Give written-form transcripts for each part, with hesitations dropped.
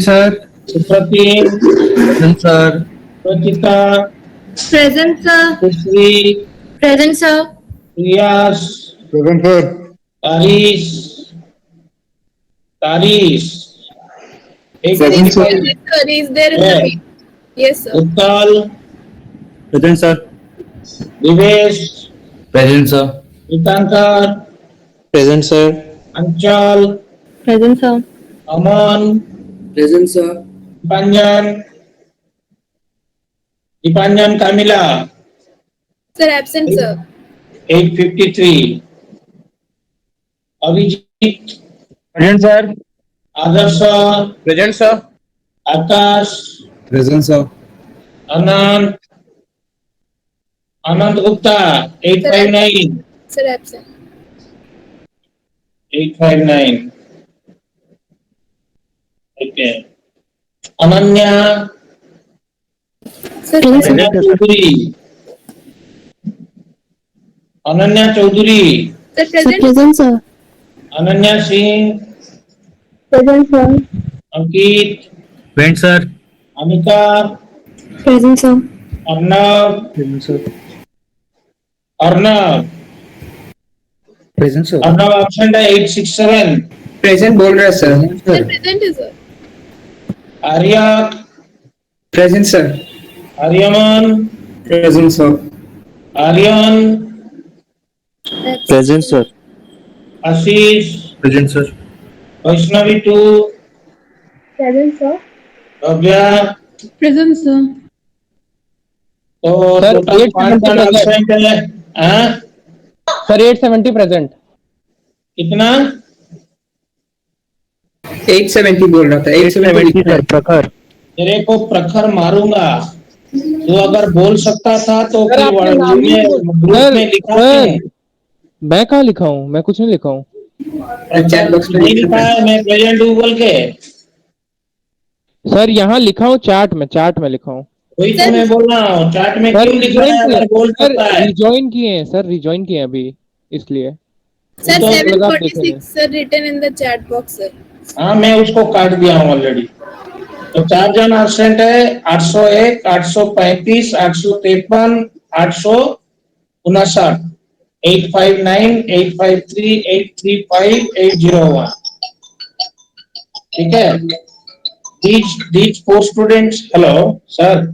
sir. सुप्रतीम, Present, sir. प्रचिता, Present, sir. Sushri, Present, sir. Riyas, Present, sir. तारीश, तारीश, Present, sir. 835 Sir, is there in the है, meeting? Yes, sir. Uttal, Present, sir. Divesh, Present, sir. Geetankar, Present, sir. Anchal, Present, sir. Aman, Present, sir. Dipanjan, Dipanjan Kamila, Sir, absent, sir. 853 Abhijeet, Present, sir. Adarsh, Present, sir. Akash, Present, sir. Anant, Anant Gupta, 859 Sir, absent. 859 okay, Ananya, Sir, Ananya Chaudhary, Ananya Chaudhary, Sir, present, sir. Ananya Singh, Present, sir. Ankit, Present, sir. Amita, Present, sir. Arnav, Present, sir. Arnav, Present, sir. Arnav absent है 867 Present बोल रहा है sir. Sir, present, sir. Arya, Present, sir. Aryaman, Present, sir. Aryan, Present, sir. Ashish, Present, sir. Vaishnavi 2, Present, sir. Bhavya, Present, sir. तो Sir, total 5 जन 870 absent है। हाँ? Sir 870 present. कितना? 870 बोल रहा था। 870 सर प्रखर। तेरे को प्रखर मारूंगा। तू अगर बोल सकता था तो सर फिर आपका नाम ही ग्रुप सर में लिखा सर क्यों? मैं कहाँ लिखा हूँ? मैं कुछ नहीं लिखा हूँ। चैट बॉक्स में नहीं लिखा लिखा है। है, मैं प्रेजेंट हूँ बोल के। सर यहाँ लिखा हूँ चार्ट में लिखा हूँ। वही तो मैं बोल रहा हूँ, चार्ट में सर क्यों लिखा है अगर बोल सर सकता है? रिजॉइन किए हैं सर, रिजॉइन किए हैं अभी इसलिए। Sir, तो 746, sir, written in the chat box, sir. हाँ, मैं उसको काट दिया हूँ ऑलरेडी। तो 4 जन एब्सेंट है, 801, 835, 853, 859, 859, 853, 835, 801। ठीक है? These 4 students, hello, sir.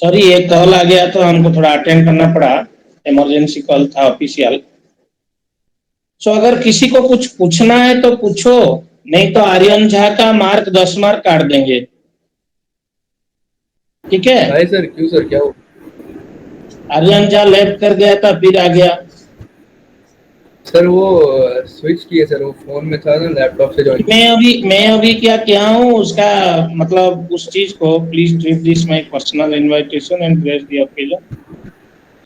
Sorry, एक कॉल आ गया तो हमको थोड़ा अटेंड करना पड़ा, इमरजेंसी कॉल था ऑफिशियल। सो अगर किसी को कुछ पूछना है तो पूछो, नहीं तो आर्यन झा का मार्क 10 मार्क काट देंगे, ठीक है? हाय सर, क्यों सर, क्या हो? आर्यन झा लेफ्ट कर गया था फिर आ गया। सर वो स्विच किए सर, वो फोन में था ना, लैपटॉप से ज्वाइन। मैं अभी क्या किया हूँ उसका मतलब उस चीज को, please treat this my personal invitation and grace the occasion,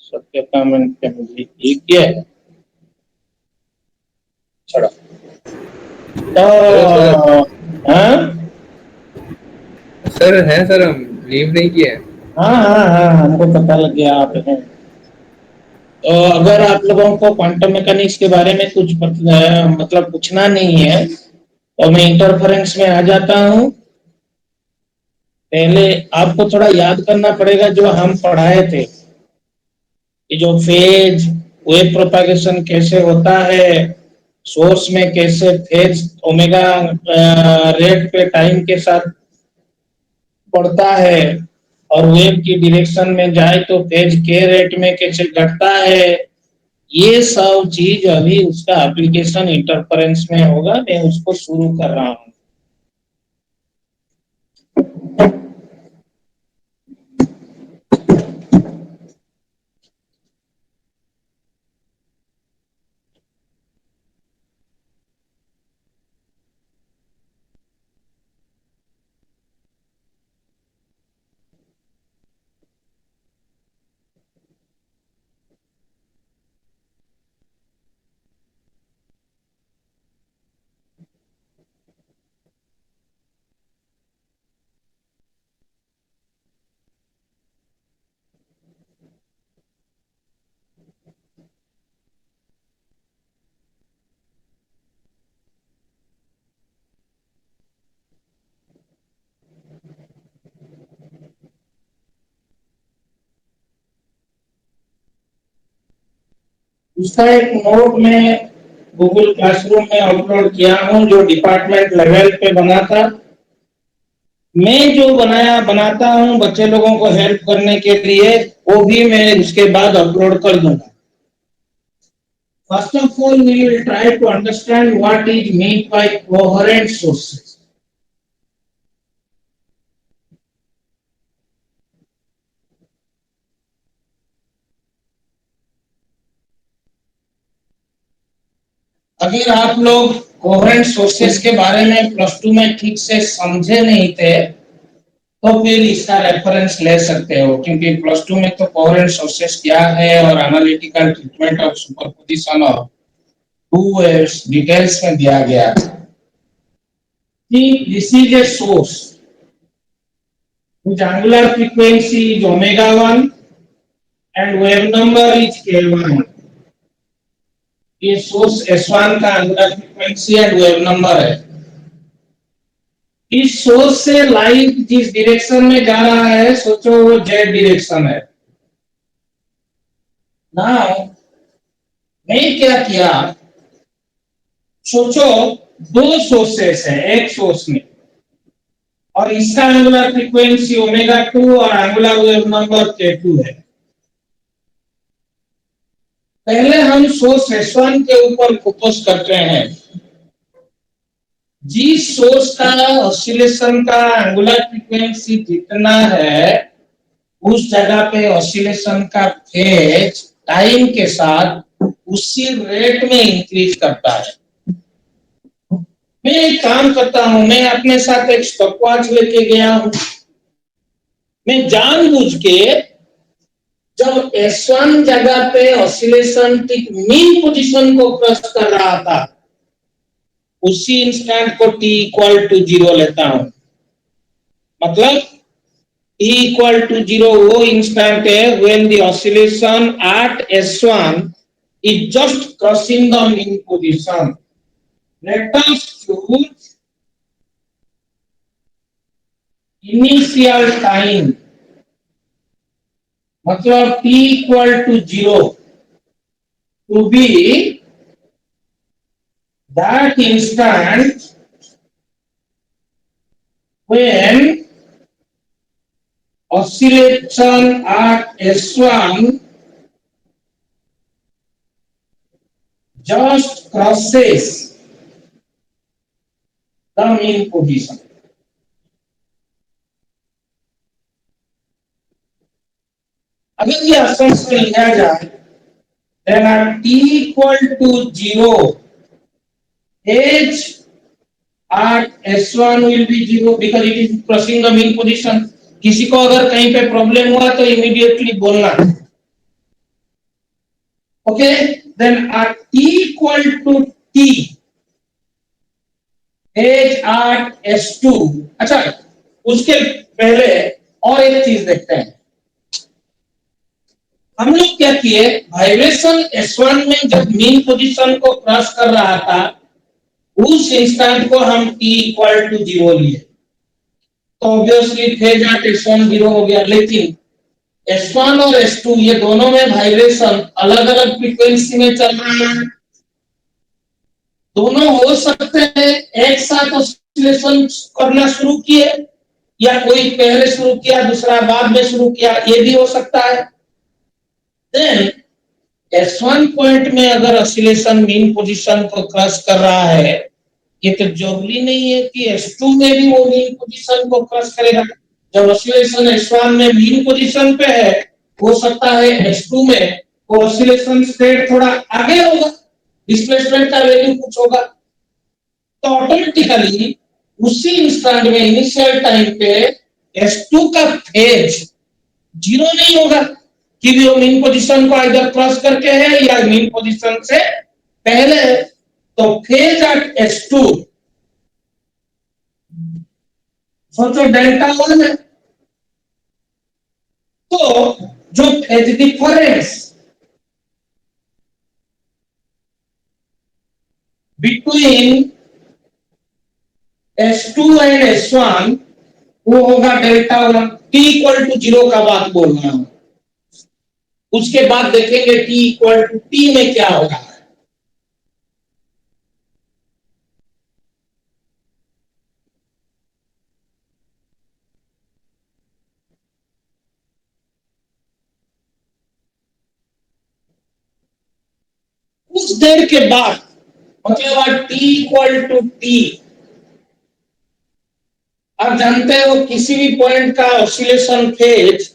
सत्यता एंड फैमिली, ठीक है? छोड़ो तो सर हाँ सर हैं सर, हम लीव नहीं किए हैं। हाँ हाँ हाँ, हमको पता लग गया आप हैं। तो अगर आप लोगों को क्वांटम मैकेनिक्स के बारे में कुछ मतलब पूछना नहीं है तो मैं इंटरफेरेंस में आ जाता हूँ। पहले आपको थोड़ा याद करना पड़ेगा जो हम पढ़ाए थे, कि जो फेज वेव प्रोपागेशन कैसे होता है, सोर्स में कैसे फेज ओमेगा रेट पे टाइम के साथ बढ़ता है, और वेव की डायरेक्शन में जाए तो फेज के रेट में कैसे घटता है, ये सब चीज अभी उसका एप्लीकेशन इंटरफेरेंस में होगा। मैं उसको शुरू कर रहा हूँ। उसका एक नोट में गूगल क्लासरूम में अपलोड किया हूँ, जो डिपार्टमेंट लेवल पे बना था। मैं जो बनाता हूँ बच्चे लोगों को हेल्प करने के लिए, वो भी मैं उसके बाद अपलोड कर दूंगा। First of all we will try to understand what is mean by coherent sources. अगर आप लोग कोहेरेंट सोर्सेस के बारे में प्लस टू में ठीक से समझे नहीं थे तो फिर इसका रेफरेंस ले सकते हो, क्योंकि प्लस टू में तो कोहेरेंट सोर्सेस क्या है और analytical treatment of superposition of two waves details में दिया गया है। This is a source whose angular frequency is omega 1 and wave number is k1। ये सोर्स S1 का angular frequency and wave number है। इस सोर्स से लाइट जिस डायरेक्शन में जा रहा है, सोचो वो जेड डायरेक्शन है। नाउ मैं क्या किया, सोचो दो सोर्सेस है एक सोर्स में, और इसका एंगुलर फ्रीक्वेंसी ओमेगा 2 और एंगुलर वेव नंबर k2 है। पहले हम सोर्स S1 के ऊपर फोकस करते हैं। जिस सोर्स का ऑसिलेशन का एंगुलर फ्रीक्वेंसी जितना है, उस जगह पे ऑसिलेशन का फेज टाइम के साथ उसी रेट में इंक्रीज करता है। मैं एक काम करता हूं, मैं अपने साथ एक स्टॉपवॉच लेके गया हूं। मैं जानबूझ के जब S1 जगह पे ऑसिलेशन ठीक मीन पोजीशन को क्रॉस कर रहा था, उसी इंस्टेंट को t इक्वल टू 0 लेता हूं। मतलब t इक्वल टू 0 वो इंस्टेंट है when the oscillation at S1 is just crossing the mean position। Let us choose initial time, मतलब t equal to 0 to be that instant when oscillation at S1 just crosses the mean position. अगर ये assumption लिया जाए, then at t equal to 0, h at S1 will be 0 because it is crossing the mean position. किसी को अगर कहीं पे problem हुआ तो इमीडिएटली बोलना. Okay, then at t equal to t, h at S2. अच्छा, उसके पहले और एक चीज देखते हैं. हम लोग क्या किए, वाइब्रेशन S1 में जब मीन पोजीशन को क्रॉस कर रहा था, उस इंस्टेंट को हम t इक्वल टू 0 लिए, तो ऑब्वियसली फेज एट S1 0 हो गया. लेकिन S1 और S2 ये दोनों में वाइब्रेशन अलग अलग फ्रीक्वेंसी में चल रहा है. दोनों हो सकते हैं एक साथ ऑसिलेशन करना शुरू किए, या कोई पहले शुरू किया दूसरा बाद में शुरू किया, ये भी हो सकता है. देन S1 पॉइंट में अगर ऑसिलेशन मीन पोजीशन को क्रॉस कर रहा है, ये तो जरूरी नहीं है कि S2 में भी वो मीन पोजीशन को क्रॉस करेगा. जब ऑसिलेशन S1 में मीन पोजीशन पे है, हो सकता है S2 में वो ऑसिलेशन स्टेट थोड़ा आगे होगा, डिस्प्लेसमेंट का वैल्यू कुछ होगा, तो ऑटोमेटिकली उसी इंस्टेंट में इनिशियल टाइम पे S2 का फेज 0 नहीं होगा कि वो मीन पोजीशन को इधर क्रॉस करके है या मीन पोजीशन से पहले है. तो फेज एट S2 सोचो डेल्टा 1 है, तो जो phase difference between S2 and S1 वो होगा डेल्टा 1. t इक्वल टू 0 का बात बोल रहा हूं. उसके बाद देखेंगे t इक्वल टू t में क्या होगा. कुछ देर के बाद मतलब t इक्वल टू t, आप जानते हो किसी भी पॉइंट का ऑसिलेशन फेज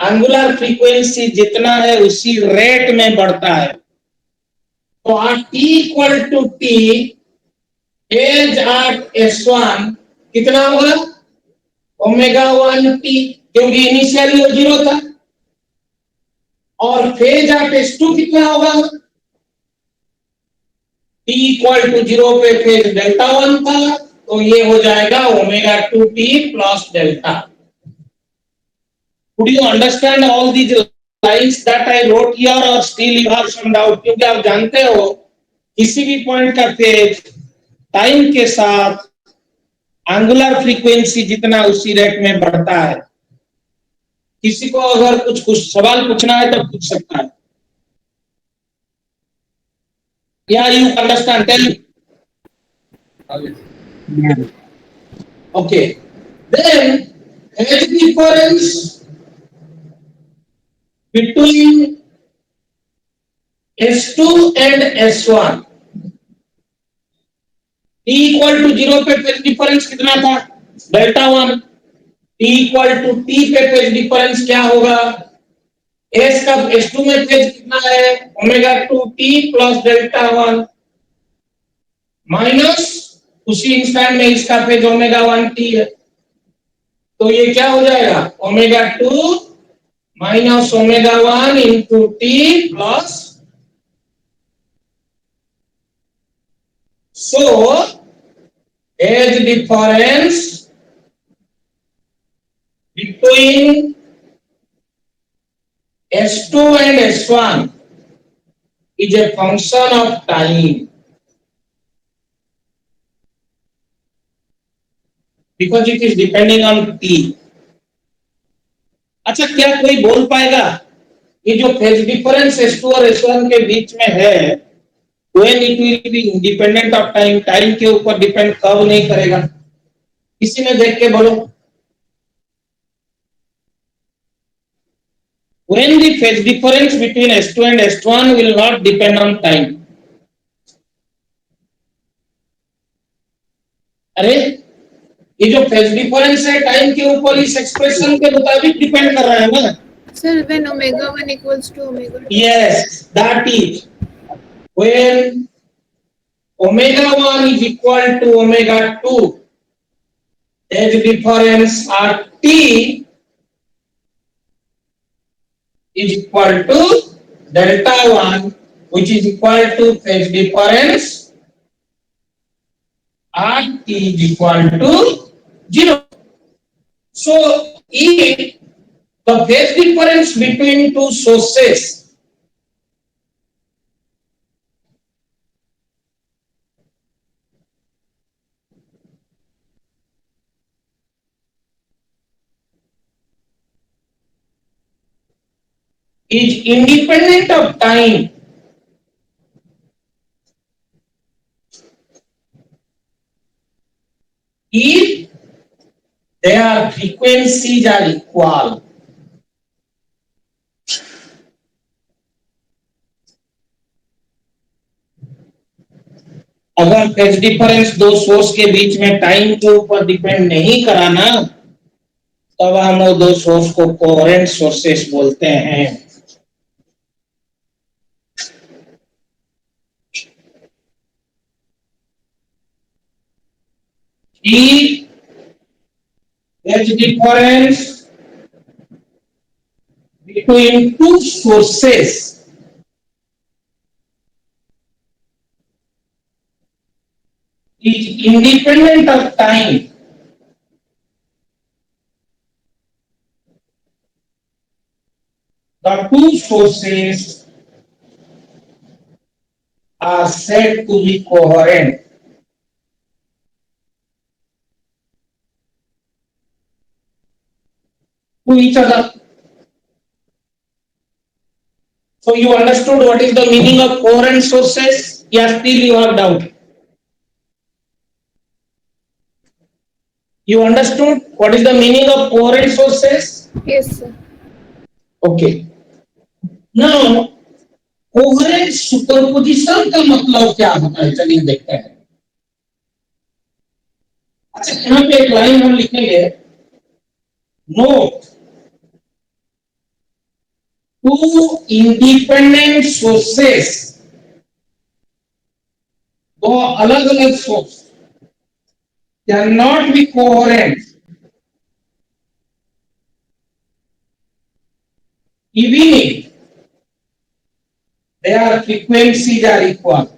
एंगुलर फ्रीक्वेंसी जितना है उसी रेट में बढ़ता है. तो t equal to t phase at S1 कितना होगा, ओमेगा 1t, क्योंकि इनिशियली वो 0 था. और फेज एट S2 कितना होगा, t इक्वल टू 0 पे फेज डेल्टा 1 था, तो ये हो जाएगा omega 2t plus delta. Could you understand all these lines that I wrote here or still you have some doubt? क्योंकि आप जानते हो किसी भी पॉइंट का फेज टाइम के साथ एंगुलर फ्रीक्वेंसी जितना उसी रेट में बढ़ता है. किसी को अगर कुछ सवाल पूछना है तो पूछ सकता है. Yeah, you understand? Tell me. Okay. Then phase difference between S2 and S1. t equal to 0 पे फेज डिफरेंस कितना था, delta 1. t equal to t पे फेज डिफरेंस क्या होगा, S का S2 में फेज कितना है, omega 2t plus delta 1 minus उसी इंस्टेंट में इसका फेज ओमेगा 1t है. तो ये क्या हो जाएगा, omega 2 minus omega 1 into t plus. So phase difference between S2 and S1 is a function of time because it is depending on t. अच्छा, क्या कोई बोल पाएगा कि जो फेज डिफरेंस S2 और S1 के बीच में है when it will be independent of time, time के ऊपर डिपेंड कब नहीं करेगा, किसी ने देख के बोलो. when the phase difference between S2 and S1 will not depend on time. अरे ये जो फेज डिफरेंस है टाइम के ऊपर इस एक्सप्रेशन के मुताबिक डिपेंड कर रहा है ना. Sir, when omega 1 equals to omega 2. Yes, that is when omega 1 is equal to omega 2, phase difference RT is equal to delta 1, which is equal to phase difference RT is equal to 0. So if the phase difference between two sources is independent of time, if their frequencies are equal, अगर phase difference दो source के बीच में time के ऊपर depend नहीं कराना, तब हम वो दो सोर्स को कोहेरेंट सोर्सेस बोलते हैं. If phase difference between two sources is independent of time, the two sources are said to be coherent. To each other. So you understood what is the meaning of coherent sources? Yes, still you have doubt. You understood what is the meaning of coherent sources? Yes, sir. Okay. Now, coherent superposition का मतलब क्या होता है, चलिए देखते हैं. अच्छा, यहाँ पे एक लाइन हम लिखेंगे, नोट टू इंडिपेंडेंट सोर्सेस, दो अलग अलग source can not be coherent even if their frequencies are equal.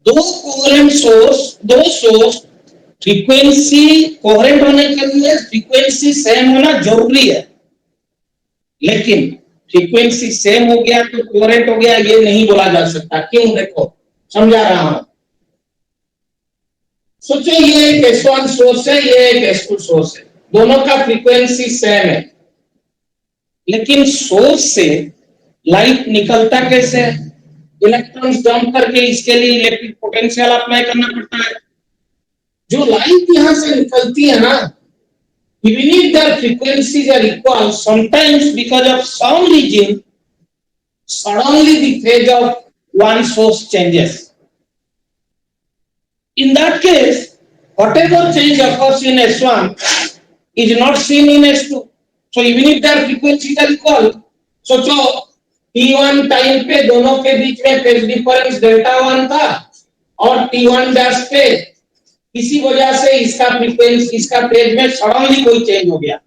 दो सोर्स फ्रीक्वेंसी कोहेरेंट होने के लिए फ्रीक्वेंसी सेम होना जरूरी है, लेकिन फ्रीक्वेंसी सेम हो गया तो कोहेरेंट हो गया ये नहीं बोला जा सकता. क्यों? देखो समझा रहा हूं. सोचो ये एक S1 सोर्स है, ये एक S2 सोर्स है, दोनों का फ्रीक्वेंसी सेम है, लेकिन सोर्स से लाइट निकलता कैसे है? इलेक्ट्रॉन्स डंप करके इसके लिए इलेक्ट्रिक पोटेंशियल अप्लाई करना पड़ता है. जो लाइट यहां से निकलती है ना, even if their frequencies are equal, sometimes because of some reason suddenly the phase of one source changes. In that case, whatever change occurs in S1 is not seen in S2. So even if their frequencies are equal, सोचो T1 time पे दोनों के बीच में phase difference delta 1 था और T1 dash पे किसी वजह से इसका फ्रीक्वेंसी इसका फेज में सडनली कोई चेंज हो गया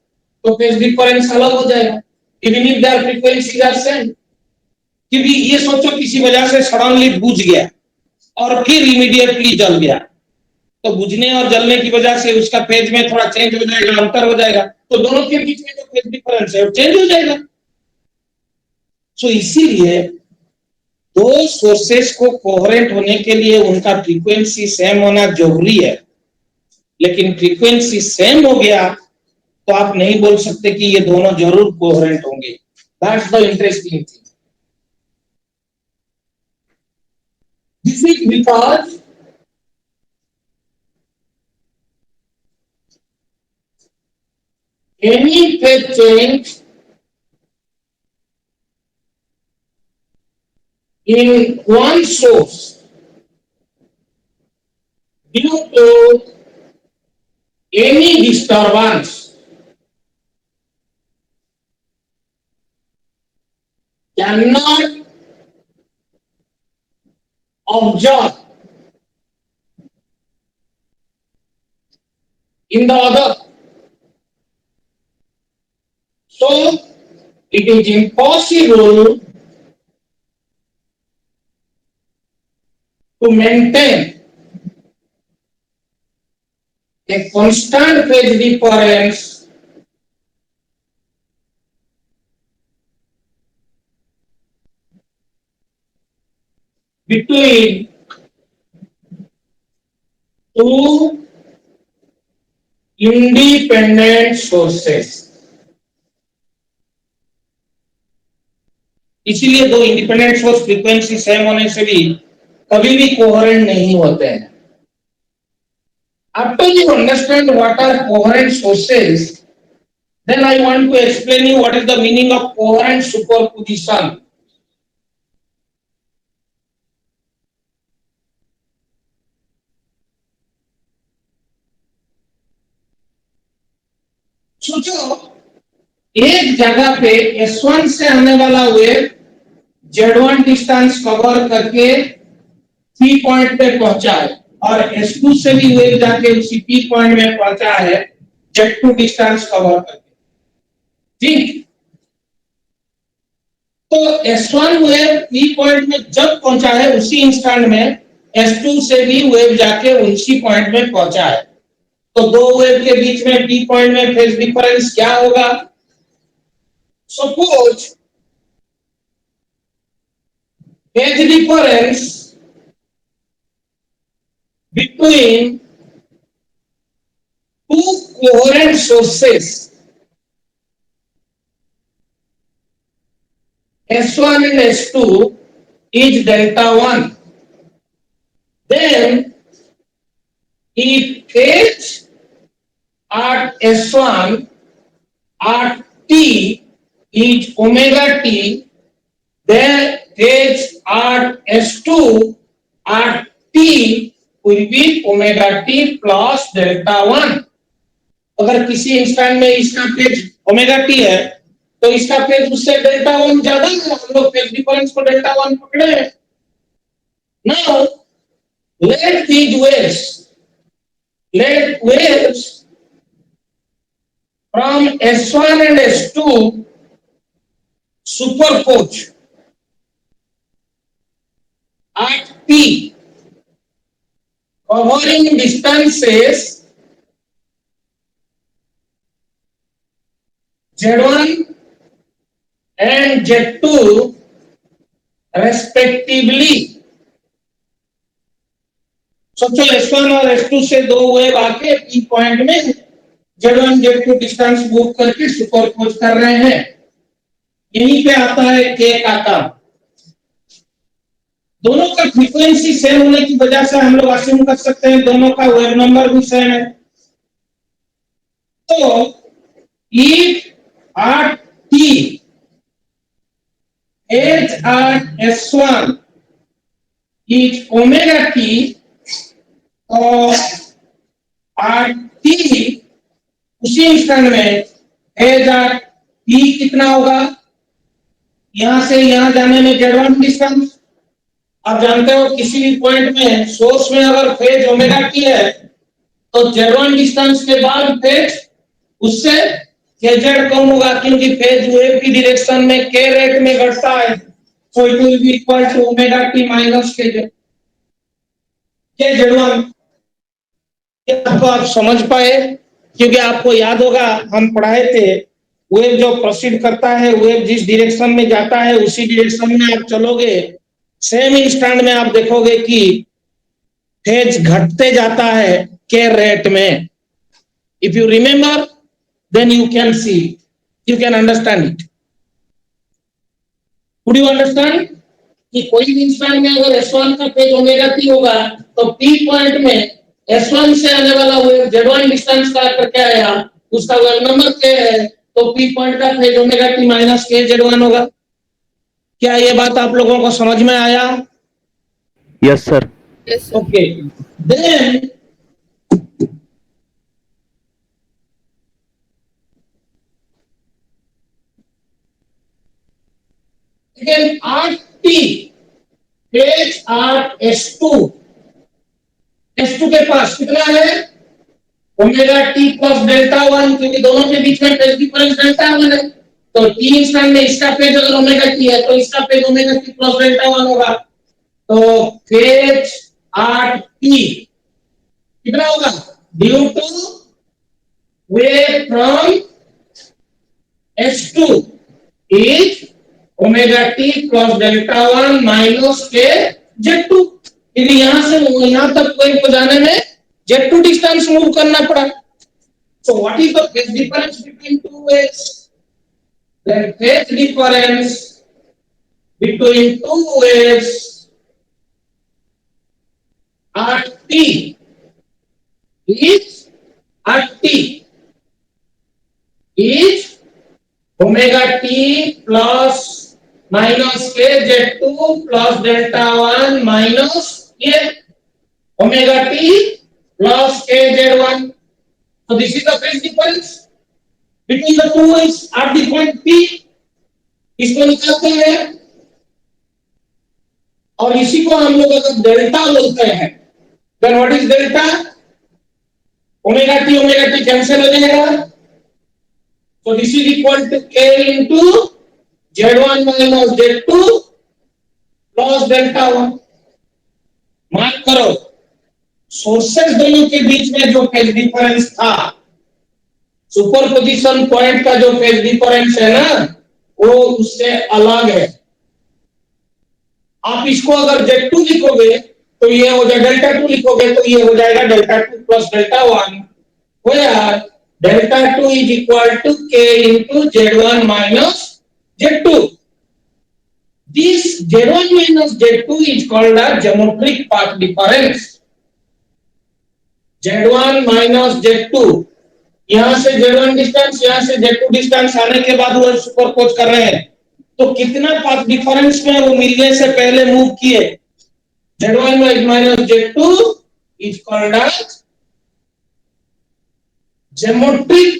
तो फेज डिफरेंस अलग हो जाएगा, even if there frequencies are same. क्योंकि ये सोचो किसी वजह से सडनली बुझ गया और फिर इमीडिएटली जल गया, तो बुझने और जलने की वजह से उसका फेज में थोड़ा चेंज हो जाएगा, अंतर हो जाएगा, तो दोनों के बीच में जो फेज डिफरेंस है वो चेंज हो जाएगा. सो इसीलिए दो सोर्सेस को कोहेरेंट होने के लिए उनका फ्रीक्वेंसी सेम होना जरूरी है, लेकिन फ्रीक्वेंसी सेम हो गया तो आप नहीं बोल सकते कि ये दोनों जरूर कोहेरेंट होंगे. That's the interesting thing. This is because any phase change in one source due to any disturbance cannot observe in the other. So it is impossible to maintain a constant phase difference between two independent sources. इसीलिए दो independent source frequency same होने से भी कभी भी coherent नहीं होते हैं. After you understand what are coherent sources, then I want to explain you what is the meaning of coherent superposition. सोचो एक जगह पे S1 से आने वाला वेव Z1 डिस्टेंस कवर करके P पॉइंट पे पहुंचा है और S2 से भी वेव जाके उसी P पॉइंट में पहुंचा है Z2 डिस्टेंस कवर करके. ठीक, तो S1 वेव P पॉइंट में जब पहुंचा है उसी इंस्टेंट में S2 से भी वेव जाके उसी पॉइंट में पहुंचा है. तो दो वेव के बीच में P पॉइंट में फेज डिफरेंस क्या होगा? Suppose phase difference between two coherent sources S1 and S2 is delta 1. Then if phase at S1 at T is omega T, then phase at S2 at T will be omega T plus delta 1. अगर किसी instant में इसका phase omega T है तो इसका phase उससे delta 1 ज्यादा है. हम लोग फेज डिफरेंस को डेल्टा 1 पकड़े हैं. Now let waves from S1 and S2 superpose at P covering distances Z1 and Z2 respectively. सोचो S1 और S2 से दो वेव आके P पॉइंट में Z1 Z2 डिस्टेंस मूव करके सुपरपोज कर रहे हैं. यहीं पे आता है K का काम. दोनों का फ्रीक्वेंसी सेम होने की वजह से हम लोग अज्यूम कर सकते हैं दोनों का वेव नंबर भी सेम है. तो if at T H at S1 is omega T, तो at T उसी इंस्टेंट में H at T कितना होगा? यहां से यहां जाने में Z1 डिस्टेंस. आप जानते हो किसी भी पॉइंट में सोर्स में अगर फेज ओमेगा टी है तो Z1 डिस्टेंस के बाद फेज उससे kz कम होगा क्योंकि फेज वेव की डायरेक्शन में k रेट में घटता है. So it will be equal to omega t minus kz. kz1 आपको आप समझ पाए क्योंकि आपको याद होगा हम पढ़ाए थे वेव जो प्रोसीड करता है वेव जिस डायरेक्शन में जाता है उसी डायरेक्शन में आप चलोगे सेम इंस्टेंट में आप देखोगे कि फेज घटते जाता है के रेट में. If you remember then you can see you can understand it. Would you understand? कि कोई भी इंसान में अगर S1 का फेज ओमेगा टी होगा तो P पॉइंट में S1 से आने वाला वेव Z1 डिस्टेंस का करके आया, उसका वेव नंबर K है, तो P पॉइंट का phase omega t minus K Z1 होगा। क्या ये बात आप लोगों को समझ में आया? Yes sir. Yes, sir. Okay. Then again RT phase R S2 के पास कितना है? Omega t plus delta one, क्योंकि दोनों के बीच में फेज डिफरेंस डेल्टा वन है, तो टी इंस्टेंट में इसका फेज अगर ओमेगा टी है तो इसका phase omega t plus delta one होगा, तो फेज आर टी कितना होगा? Due to wave from S2 is omega t plus delta 1 minus k Z2, क्योंकि यहां से यहां तक वेव को जाने में Z2 डिस्टेंस मूव करना पड़ा। So what is the phase difference between two waves? The phase difference between two waves RT is omega t plus minus k Z2 plus delta 1 minus k omega t plus k Z1. So this is the phase difference between the two waves at the point P. इसको निकालते हैं और इसी को हम लोग अगर delta बोलते हैं, then what is delta? Omega T cancel हो जाएगा, so this is equal to k into Z1 minus Z2 plus delta 1। Mark करो, सोर्सेस दोनों के बीच में जो फेज डिफरेंस था, सुपरपोजिशन पॉइंट का जो फेज डिफरेंस है ना, वो उससे अलग है। आप इसको अगर Z2 लिखोगे तो ये हो जाएगा डेल्टा 2, लिखोगे तो ये हो जाएगा delta 2 plus delta 1, where delta 2 is equal to k into Z1 minus Z2। This Z1 minus Z2 is called as geometric path difference। Z1 minus Z2, यहां से Z1 डिस्टेंस, यहां से Z2 डिस्टेंस आने के बाद वो सुपरपोज कर रहे हैं, तो कितना पाथ डिफरेंस में वो मिलने से पहले मूव किए। Z1 minus Z2 is called as geometric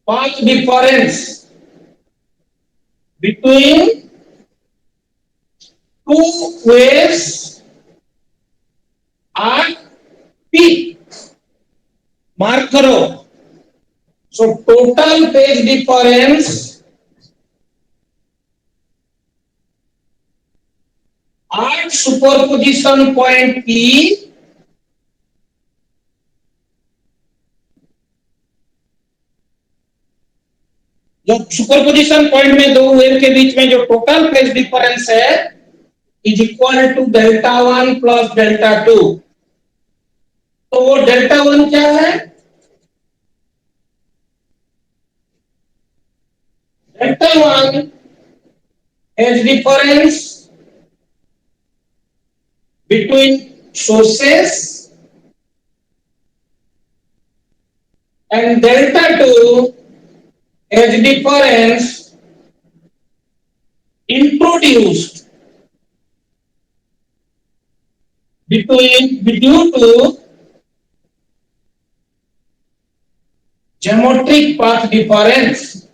path difference between two waves at P। Mark करो, so total phase difference at superposition point P जो सुपरपोजिशन पॉइंट में दो वेव के बीच में जो टोटल फेज डिफरेंस है is equal to delta 1 plus delta 2। तो वो डेल्टा 1 क्या है? Delta 1 phase difference between sources and delta 2 as difference introduced due to geometric path difference।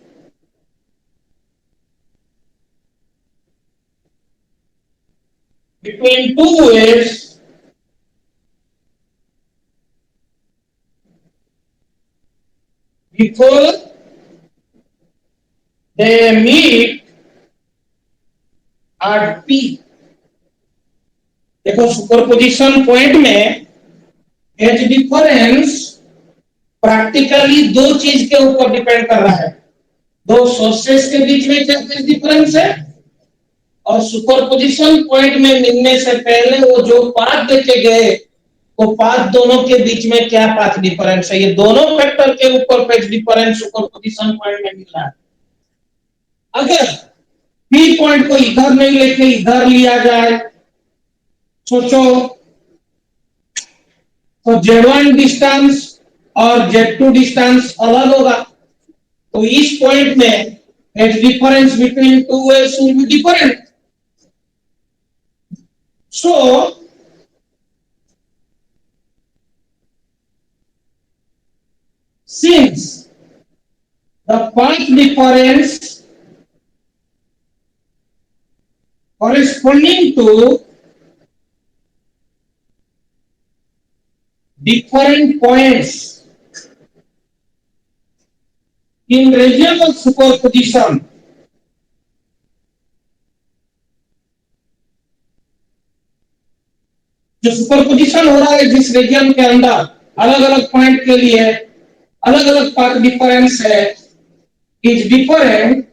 Between two waves before they meet at P। देखो superposition point में phase difference practically दो चीज के ऊपर डिपेंड कर रहा है, दो सोर्सेस के बीच में क्या फेज डिफरेंस है, और सुपरपोजिशन पॉइंट में मिलने से पहले वो जो पाथ देखे गए वो पाथ दोनों के बीच में क्या पाथ डिफरेंस है। ये दोनों फैक्टर के ऊपर फेज डिफरेंस सुपरपोजिशन पॉइंट में मिल रहा है। अगर पी पॉइंट को इधर नहीं लेके इधर लिया जाए, सोचो, तो Z1 डिस्टेंस और Z2 डिस्टेंस अलग होगा, तो इस पॉइंट में age difference between two waves will be different. So since the path difference corresponding to different points in region of superposition जो सुपरपोजिशन हो रहा है जिस रीजन के अंदर अलग अलग पॉइंट के लिए अलग अलग पाथ डिफरेंस है, is different,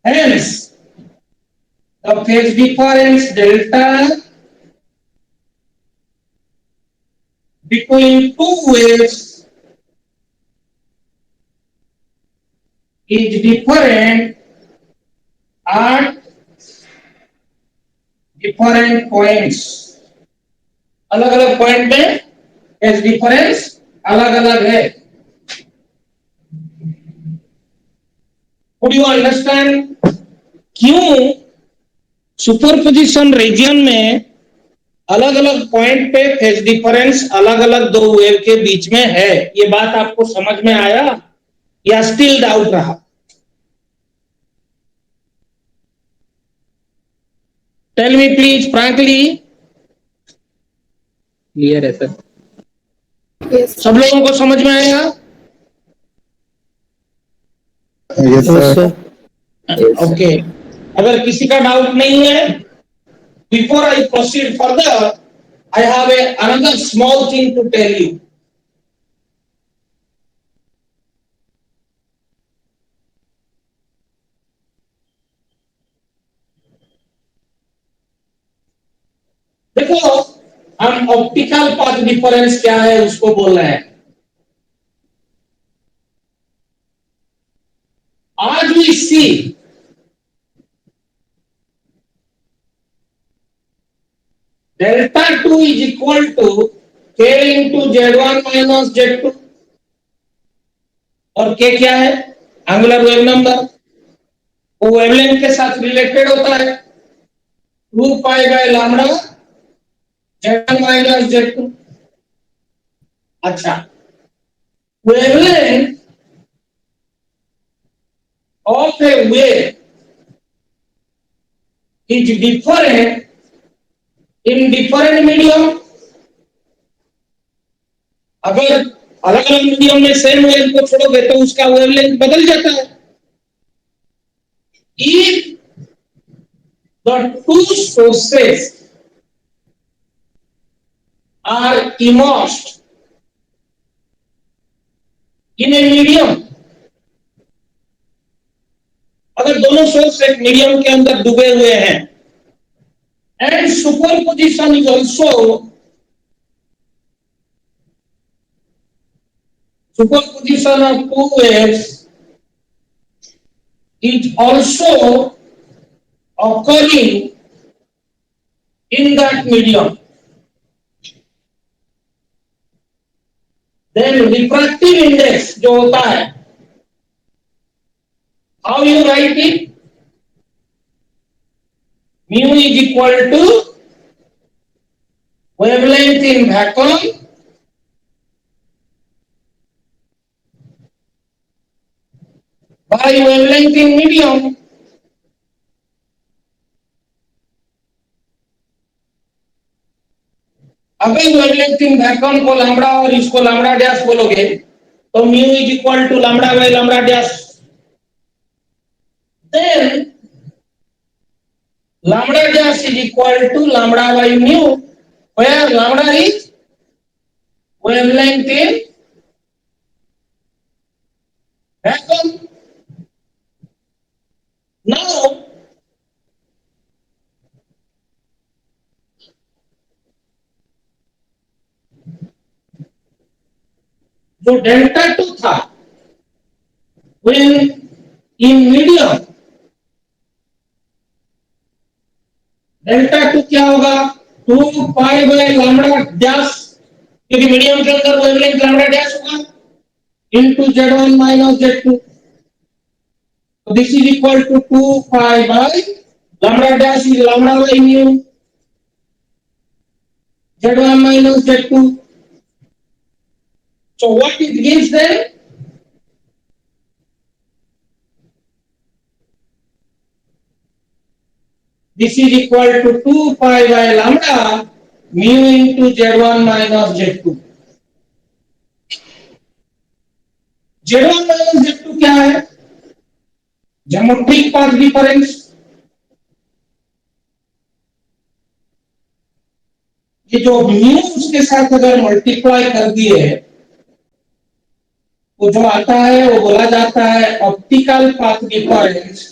hence the phase difference delta between two waves is different at different points. अलग अलग पॉइंट में फेज डिफरेंस अलग अलग है. Would you understand क्यों सुपरपोजिशन रीजन में अलग अलग पॉइंट पे फेज डिफरेंस अलग अलग दो वेव के बीच में है? ये बात आपको समझ में आया या स्टिल डाउट रहा? Tell me please frankly. Clear है सर. Yes. सब लोगों को समझ में आएगा? Yes, sir. ओके. अगर किसी का डाउट नहीं है, before I proceed further, I have another small thing to tell you. देखो, हम ऑप्टिकल पाथ डिफरेंस क्या है उसको बोल रहे हैं. आज we C delta 2 is equal to k into Z1 minus Z2. और k क्या है? Angular wave number. वो वेवलेंथ के साथ रिलेटेड होता है. 2 pi by lambda Z1 minus Z2. अच्छा, wavelength of A wave is different in different medium. अगर अलग अलग मीडियम में सेम वेव को छोड़ोगे तो उसका वेवलेंथ बदल जाता है. If the two sources are immersed in a medium, अगर दोनों सोर्स एक मीडियम के अंदर डूबे हुए हैं, and superposition is also superposition of two waves is also occurring in that medium. Then refractive index जो होता है, how you write it? Mu is equal to wavelength in vacuum by wavelength in medium. अगर wavelength in vacuum को lambda और इसको lambda dash बोलोगे तो mu is equal to lambda by lambda dash. Then lambda dash is equal to lambda by mu, where lambda is wavelength in vacuum. Now जो delta 2 था, when in medium delta two क्या होगा 2 pi by lambda dash, क्योंकि medium के अंदर wavelength lambda dash होगा into Z1 minus Z2। So this is equal to 2 pi by lambda dash is lambda by mu Z1 minus Z2. So what it gives then? This is equal to 2 pi by lambda mu into Z1 minus Z2. Z1 minus Z2 क्या है? Geometric path difference। ये जो mu उसके साथ अगर multiply कर दिए वो जो आता है वो बोला जाता है optical path difference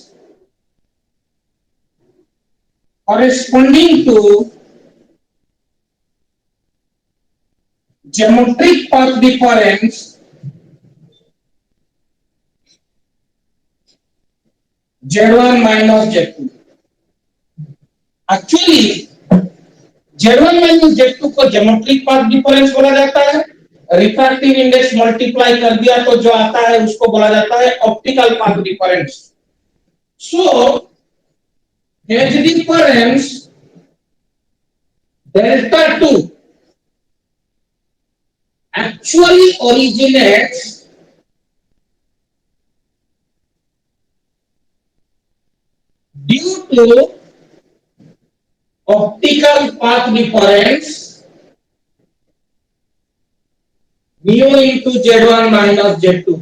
corresponding to geometric path difference Z1 minus Z2। Actually Z1 minus Z2 को ज्योमेट्रिक पाथ डिफरेंस बोला जाता है, रिफ्रैक्टिव इंडेक्स मल्टीप्लाई कर दिया तो जो आता है उसको बोला जाता है optical path difference. So phase difference delta 2 actually originates due to optical path difference mu into Z1 minus Z2।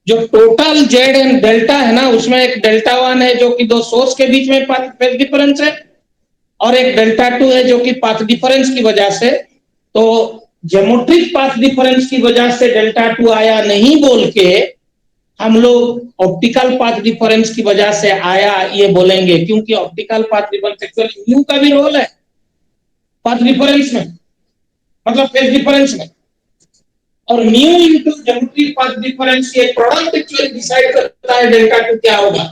जो टोटल Z एंड डेल्टा है ना उसमें एक डेल्टा 1 है जो कि दो सोर्स के बीच में फेज डिफरेंस है और एक डेल्टा 2 है जो कि पाथ डिफरेंस की वजह से, तो ज्योमेट्रिक पाथ डिफरेंस की वजह से डेल्टा 2 आया नहीं बोल के हम लोग ऑप्टिकल पाथ डिफरेंस की वजह से आया ये बोलेंगे, क्योंकि optical path difference actually mu का भी रोल है पाथ डिफरेंस में, मतलब फेज डिफरेंस में, और mu into geometric path difference के प्रोडक्ट एक्चुअली डिसाइड करता है डेल्टा 2 क्या होगा,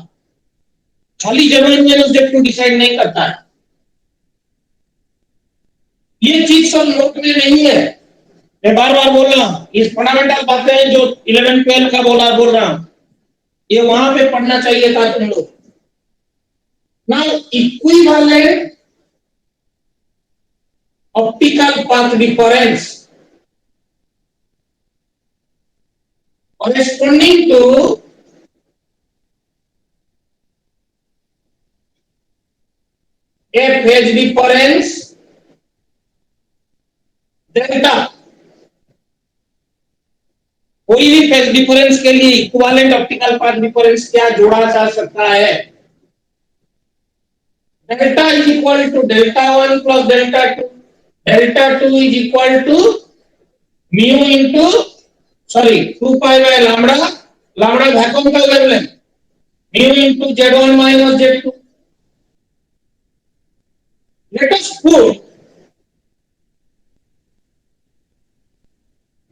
खाली Z1 माइनस Z2 डिसाइड नहीं करता है। ये चीज सब नोट में नहीं है, मैं बार बार बोल रहा हूं, ये फंडामेंटल बातें हैं जो 11-12 का बोल रहा हूं, ये वहां पे पढ़ना चाहिए था तुम लोग। Now equivalent optical path difference corresponding to a phase difference delta. कोई भी फेज डिफरेंस के लिए इक्विवेलेंट ऑप्टिकल पाथ डिफरेंस क्या जोड़ा जा सकता है? Delta is equal to delta 1 plus delta 2। Delta 2 is equal to mu into 2 pi by lambda, lambda vacuum का wavelength, mu into Z1 minus Z2। Let us put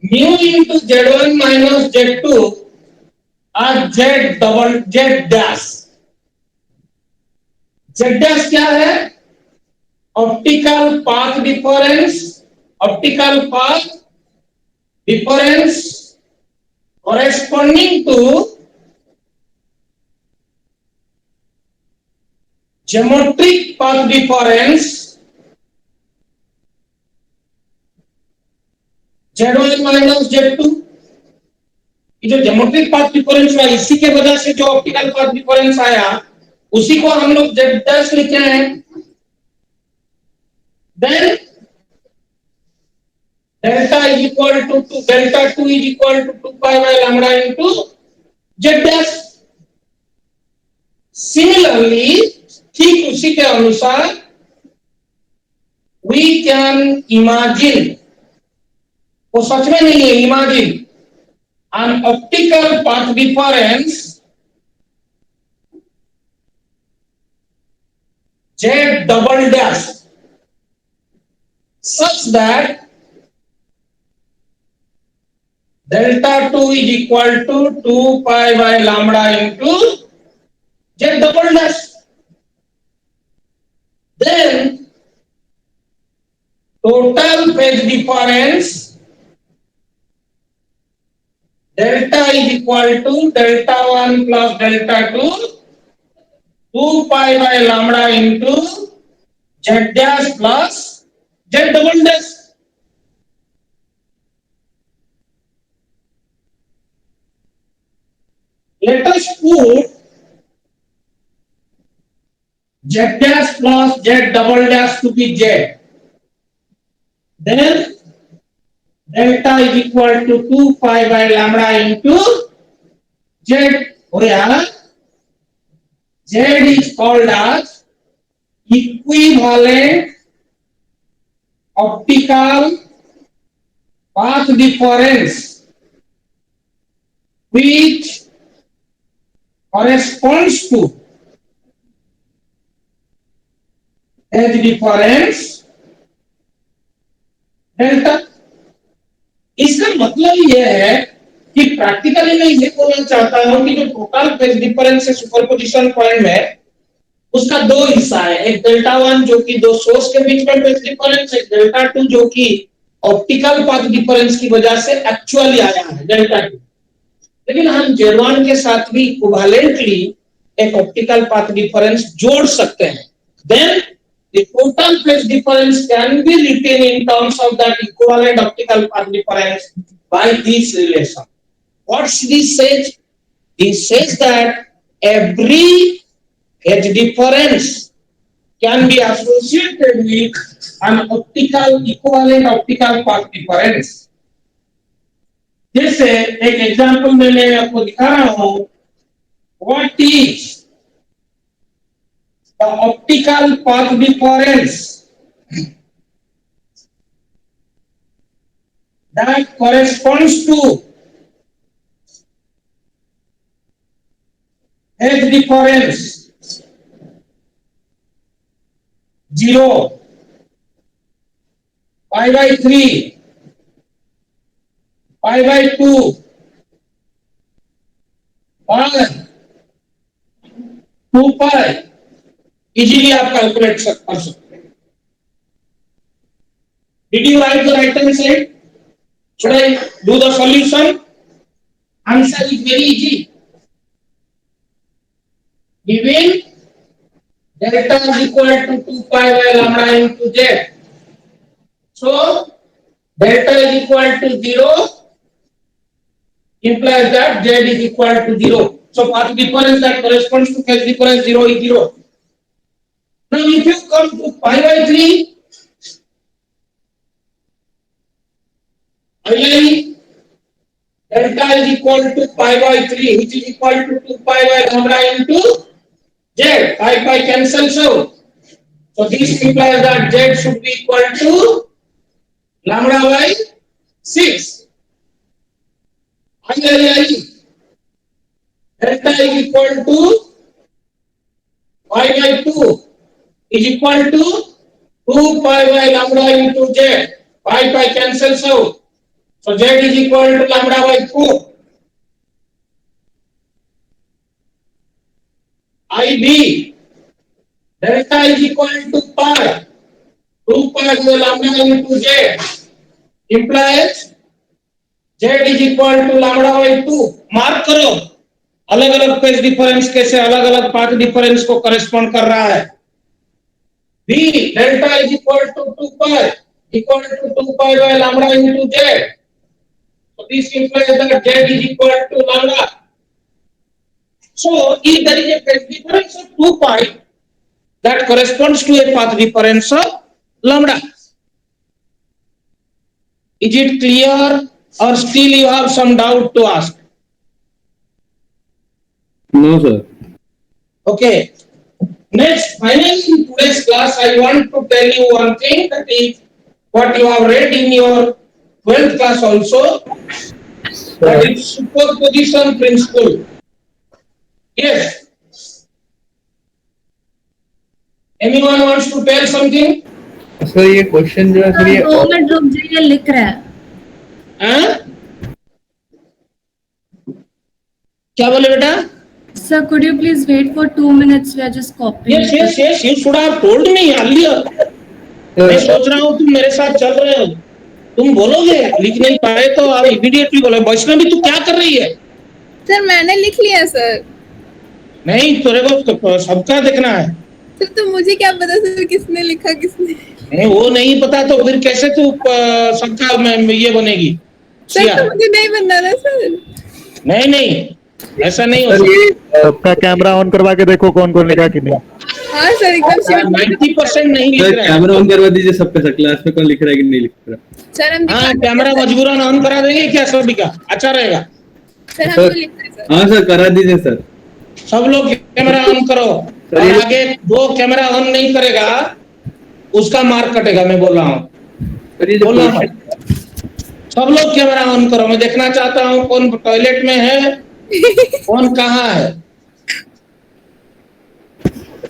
mu into Z1 minus Z2 और Z dash। Z dash क्या है? Optical path difference, optical path difference corresponding to geometric path difference Z1 minus Z2। ये जो geometric path difference है इसी के वजह से जो ऑप्टिकल पाथ डिफरेंस आया उसी को हम लोग Z डैश लिखे हैं। Then delta is equal to delta 2 is equal to 2 pi by lambda into Z dash. Similarly ठीक उसी के अनुसार वी कैन इमेजिन, वो सच में नहीं है, imagine an optical path difference Z double dash such that delta 2 is equal to 2 pi by lambda into z double dash. Then total phase difference delta is equal to delta 1 plus delta 2, 2 pi by lambda into z dash plus z double dash. Let us put z dash plus z double dash to be z. Then delta is equal to 2 pi by lambda into z, where z is called as equivalent optical path difference, which corresponds to phase difference delta. इसका मतलब यह है कि practically मैं ये बोलना चाहता हूं कि जो टोटल फेज डिफरेंस है सुपरपोजिशन पॉइंट में, उसका दो हिस्सा है. एक डेल्टा 1 जो कि दो सोर्स के बीच में फेज डिफरेंस है, डेल्टा 2 जो कि ऑप्टिकल पाथ डिफरेंस की वजह से एक्चुअली आया है डेल्टा 2. लेकिन हम Z1 के साथ भी इक्विवेलेंटली एक ऑप्टिकल पाथ डिफरेंस जोड़ सकते हैं. Then the total phase difference can be written in terms of that equivalent optical path difference by this relation. What this says? This says that every phase difference can be associated with an equivalent optical path difference. जैसे एक example में मैं आपको दिखा रहा हूं. What is the optical path difference that corresponds to phase difference 0, pi by 3, pi by 2, or 2 pi. Easily आप calculate कर सकते हैं. Did you write the right hand side? Should I do the solution? Answer is very easy. Given delta is equal to 2 pi by lambda into z, so delta is equal to 0 implies that z is equal to 0. So path difference that corresponds to phase difference 0 is 0. Now if you come to pi by 3, again delta is equal to pi by 3, which is equal to 2 pi by lambda into z. Pi cancels out. So this implies that z should be equal to lambda by 6. Delta is equal to pi by 2 is equal to 2 pi by lambda into z. Pi cancels out. So z is equal to lambda by 4. IB delta is equal to pi 2 pi by lambda into z implies z is equal to lambda by 2. Mark करो अलग अलग phase difference कैसे अलग अलग path difference को correspond कर रहा है. B delta is equal to 2 pi by lambda into z. So this implies that z is equal to lambda. So if there is a phase difference of 2 pi, that corresponds to a path difference of lambda. Is it clear or still you have some doubt to ask? No, sir. Okay. Next, finally in today's class, I want to tell you one thing, that is what you have read in your 12th class also, that is superposition principle. Yes. Anyone wants to tell something? Sir ये question जो है sir ये 2 minute रुक जाइए, लिख रहा है. Huh? क्या बोले बेटा? Sir, could you please wait for 2 minutes? We are just copying. Yes. You should have told me earlier. मैं सोच रहा हूँ तुम मेरे साथ चल रहे हो, तुम बोलोगे, लिख नहीं पाए तो आप इमीडिएटली बोलो वैष्णवी तू क्या कर रही है? सर मैंने लिख लिया सर। नहीं तेरे को सबका देखना है। सर तो मुझे क्या पता सर किसने लिखा किसने नहीं वो नहीं पता तो फिर कैसे तू सबका ये बनेगी? सर तो मुझे नहीं बनना था सर। नहीं ऐसा नहीं हो सकता। सबका कैमरा ऑन करवा के देखो कौन कौन लिखा कि नहीं। हाँ सर एकदम श्योर। 90% नहीं लिख रहा है। कैमरा ऑन करवा दीजिए सबका सर, क्लास में कौन लिख रहा है कि नहीं लिख रहा। सर हम हाँ कैमरा मजबूरन ऑन करा देंगे क्या सभी का? अच्छा रहेगा। सर हम तो लिख रहे हैं सर। हाँ सर करा दीजिए सर। सब लोग कैमरा ऑन करो और आगे जो कैमरा ऑन नहीं करेगा उसका मार्क कटेगा। मैं बोल रहा हूँ, बोल रहा हूँ सब लोग कैमरा ऑन करो। मैं देखना चाहता हूँ कौन टॉयलेट में है, कौन कहाँ है।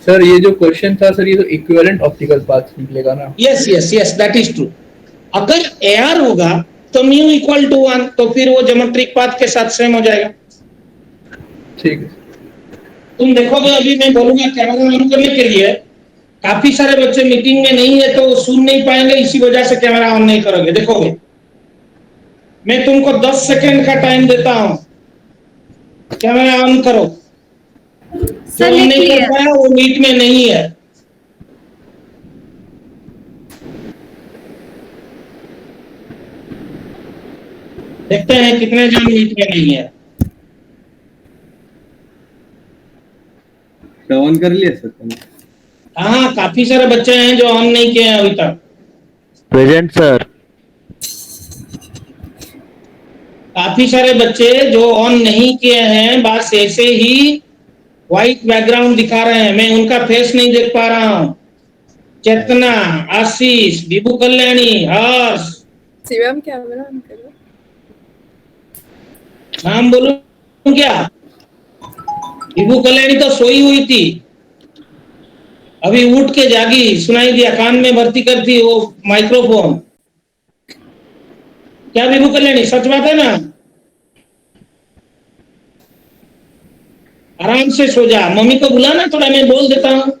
सर ये जो क्वेश्चन था सर, ये तो इक्विवेलेंट ऑप्टिकल पाथ निकलेगा ना? Yes that is true. अगर एआर होगा तो म्यू इक्वल टू 1, तो फिर वो ज्योमेट्रिक पाथ के साथ सेम हो जाएगा। ठीक है। तुम देखोगे अभी मैं बोलूंगा कैमरा ऑन करने के लिए, काफी सारे बच्चे मीटिंग में नहीं है तो सुन नहीं पाएंगे, इसी वजह से कैमरा ऑन नहीं करोगे। देखोगे मैं तुमको 10 सेकंड का टाइम देता हूं, कैमरा ऑन करो। जो ऑन नहीं कर पाया वो मीट में नहीं है। देखते हैं कितने जन मीट में नहीं है। ऑन कर लिया सर? हाँ काफी सारे बच्चे हैं जो ऑन नहीं किए हैं अभी तक। Present sir. काफी सारे बच्चे जो ऑन नहीं किए हैं, बस ऐसे ही व्हाइट बैकग्राउंड दिखा रहे हैं, मैं उनका फेस नहीं देख पा रहा हूँ। चेतना, आशीष, विभू कल्याणी, हर्ष, शिवम कैमरा ऑन करो। नाम बोलूं क्या? विभू कल्याणी तो सोई हुई थी, अभी उठ के जागी, सुनाई दिया, कान में भर्ती करती वो माइक्रोफोन। क्या विभू कल्याणी सच बात है ना? आराम से सो जा, मम्मी को बुलाना थोड़ा, मैं बोल देता हूँ।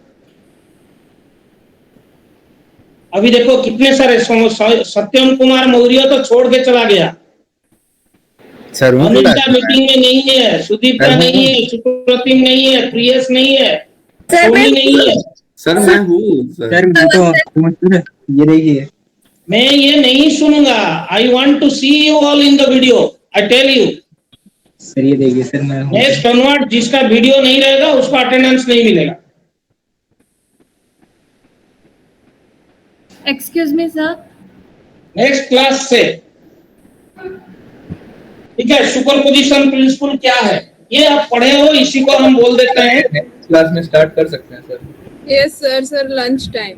अभी देखो कितने सारे सत्यम कुमार मौर्य तो छोड़ के चला गया। सर अनिता मीटिंग में नहीं है, सुदीप्ता नहीं है, सुप्रतिम नहीं है, प्रियस नहीं है, सोनी नहीं है। सर मैं हूँ सर, मैं तो ये देखिए मैं ये नहीं सुनूंगा। I want to see you all in the video, I tell you. Sir ये देखिए सर मैं हूँ। नेक्स्ट कन्वर्ट जिसका वीडियो नहीं रहेगा उसका अटेंडेंस नहीं मिलेगा। Excuse me, sir. Next class से, ठीक है। सुपर पोजिशन प्रिंसिपल क्या है ये आप पढ़े हो, इसी को हम बोल देते हैं। क्लास में स्टार्ट कर सकते हैं sir. Yes sir. Sir lunch time.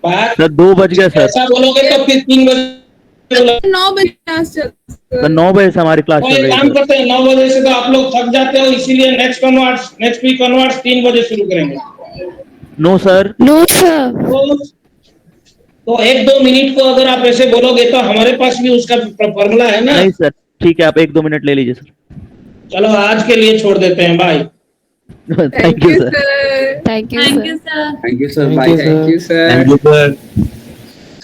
Sir 2 बज गए सर। ऐसा बोलोगे तो फिर 3 बजे 9 बजे क्लास चलती है। सर 9 बजे से हमारी क्लास तो चल एक रही काम है। करते हैं, 9 बजे से तो आप लोग थक जाते हो, इसीलिए नेक्स्ट वीक कन्वर्ट्स 3 बजे शुरू करेंगे। No sir. No, sir. तो 1-2 मिनट को अगर आप ऐसे बोलोगे तो हमारे पास भी उसका फॉर्मूला है ना। नहीं सर ठीक है, आप 1-2 मिनट ले लीजिए सर। चलो आज के लिए छोड़ देते हैं, bye. Thank you sir. Thank you, sir. Thank you sir. Bye. Thank you sir.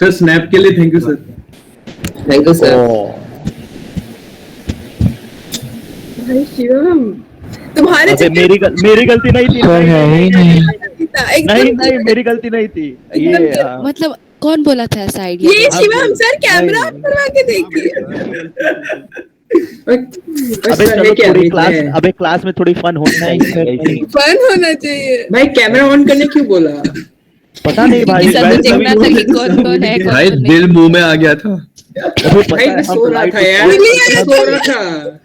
Sir snap के लिए thank you sir. Thank you sir. भाई शिवम तुम्हारे अबे मेरी गलती नहीं थी। नहीं मेरी गलती नहीं थी ये। मतलब कौन बोला था ऐसा आइडिया? ये शिवम सर कैमरा ऑन करवा के देखिए। अबे चलो थोड़ी क्लास, अबे क्लास में थोड़ी फन होना चाहिए। फन होना चाहिए। भाई कैमरा ऑन करने क्यों बोला? पता नहीं भाई, सबको देखना था कि कौन कौन है, कौन भाई कौन नहीं। दिल मुंह में आ गया था। भाई सो रहा था यार, सो रहा था।